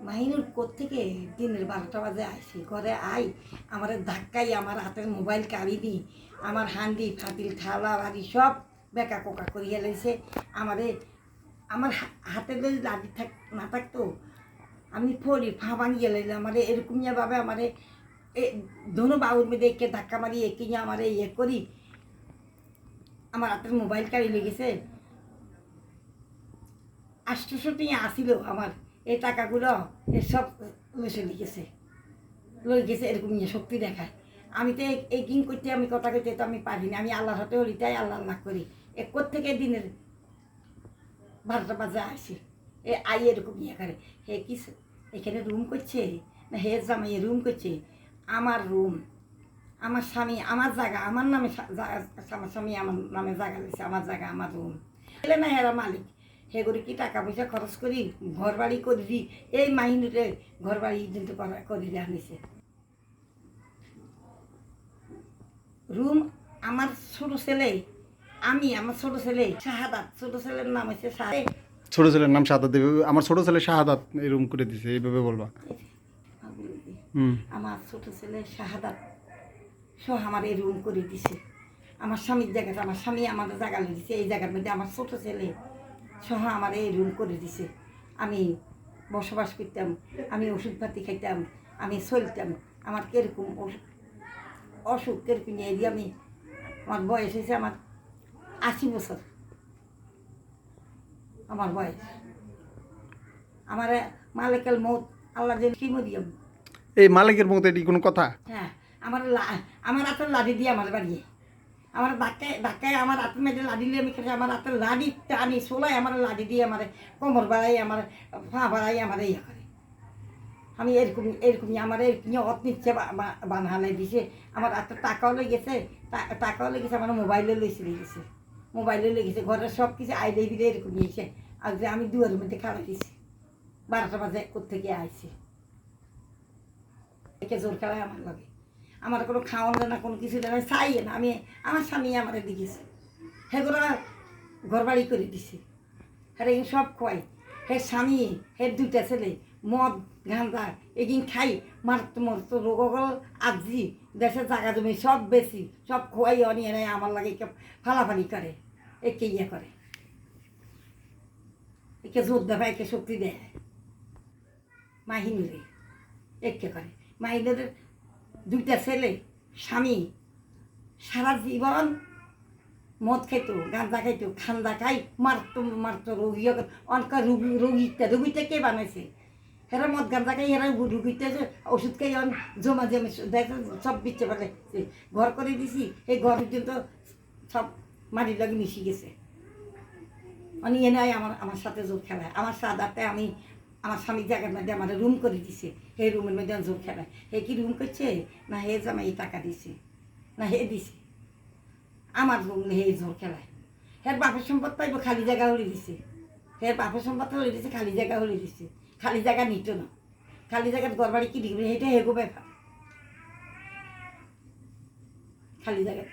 মাহিনুর কোত্থেকে দিনের 12টা বাজে আইসি ঘরে আই আমার ধাক্কাই আমার হাতের মোবাইল কাড়ি দি আমার হান্ডি ফাতিল থালা বাড়ি সব বেকা কোকা করিয়া লাইছে আমারে আমার হাতে যদি লাঠি না থাকতো আমি ফড়ি ফা ভাঙিয়ে লাইলে আমারে এরকমভাবে আমারে ধনু বাউর মেয়েদের একে ধাক্কা মারি একে আমারে ইয়ে করি আমার হাতের মোবাইল কাড়ি লেগেছে 800 টাকা আসিল আমার এই টাকাগুলো সব লসে লই গেছে এরকম নিয়ে শক্তি দেখায় আমি তো এই কিং করতে আমি কথা কইতে তো আমি পারি না আমি আল্লাহর হাতে হলি তাই আল্লাহ আল্লাহ করি থেকে দিনের 12টা বাজে আসি আই এরকম ইয়ে করে হে কি এখানে রুম করছে না হে জামাই রুম করছে আমার রুম আমার স্বামী আমার জায়গা আমার নামে আমার স্বামী আমার নামে জায়গা দিয়েছে আমার জায়গা আমার রুম এলে না এরা মালিক হে করে কি টাকা পয়সা খরচ করি ঘর বাড়ি করে দিই এই মাহিনুরে ঘর বাড়ি কিন্তু করে দেওয়া হয়েছে রুম আমার ছোট ছেলে আমার ছোট ছেলে শাহাদাত ছোট ছেলের নাম হচ্ছে ছোট ছেলের নাম শাহাদাত দেবে আমার ছোট ছেলে শাহাদাত এই রুম করে দিছে এইভাবে বলবা আমার ছোট ছেলে শাহাদাত সহ আমার এই রুম করে দিছে আমার স্বামীর জায়গাটা আমার স্বামী আমাদের জায়গা দিছে এই জায়গার মধ্যে আমার ছোট ছেলে সহ আমার এই রুম করে দিছে আমি বসবাস করতাম আমি ওষুধপাতি খাইতাম আমি চলতাম আমার কীরকম অসুখ কীরকম নিয়ে দিয়ে আমি আমার বয়স হয়েছে আমার 80 বছর আমার বয়স আমার মালিকাল মৌত আল্লাহ যেন কি মরিয়াম এই মালিকের মতো এটি কোনো কথা হ্যাঁ আমার হাতের লাঠি দিয়ে আমার বাড়িয়ে আমার ধাক্কায় আমার হাতের মেয়েতে লাঠি দিয়ে আমি খেতে আমার হাতের লাঠি টানি সোলাই আমার লাঠি দিয়ে আমার কোমর বাড়াই আমার পা বাড়াই আমার ইয়ে করে আমি এরকমই আমার এরকম অত নিচ্ছে বানহালাই দিছে আমার হাতের টাকাও লেগেছে আমার মোবাইলে লেগেছে ঘরের সব কিছু আইলে দিলে এরকম নিয়েছে আর যে আমি দুয়ারের মধ্যে খাওয়া দিয়েছি 12টা বাজে কোত্থেকে আইছি একে জোর খেলায় আমার লাগে আমার কোনো খাওয়ান না কোনো কিছু না চাই না আমি আমার স্বামী আমার দিকেছি সেগুলো ঘর বাড়ি করে দিছি হ্যাঁ সব খোয়াই হে স্বামী হে 2টা ছেলে মদ গাঁজা এগিন খাই মারত রোগল আজি দেশের জায়গা জমি সব বেশি সব খোয়াই অনিয়ে নেয় আমার লাগে ফালাফালি করে একে ইয়ে করে একে জোর দেয় একে শক্তি দেয় মাহিনুরে একে করে মাহিনুরের 2টা ছেলে স্বামী সারা জীবন মদ খাইতো গাঁজা খাইতো খান্দা খাই মারতো রোগী অনেক রোগীটা কে বানাইছে হেরা মদ গাঁজা খাই হেরা রুগীতে ওষুধ খাই জমা জমে দেখে সব বিচ্ছে পারে ঘর করে দিছি এই ঘর পর্যন্ত সব মাটির লাগে মিশে গেছে অনি এনে আমার সাথে জোর খেলায় আমার সাদাতে আমি আমার স্বামীর জায়গার মধ্যে আমার রুম করে দিছে সেই রুমের মধ্যে জোর খেলায় হে কি রুম করছে না হে জামাই টাকা দিছে না হে দিছে আমার রুম হে জোর খেলায় হের বাপের সম্পদ পাইব খালি জায়গা হলে দিছে হের বাপের সম্পদ হলে দিছে খালি জায়গা হলে দিছে খালি জায়গা নিত না খালি জায়গার ঘর বাড়ি কি দিবে এটা হেগো ব্যাপার খালি জায়গা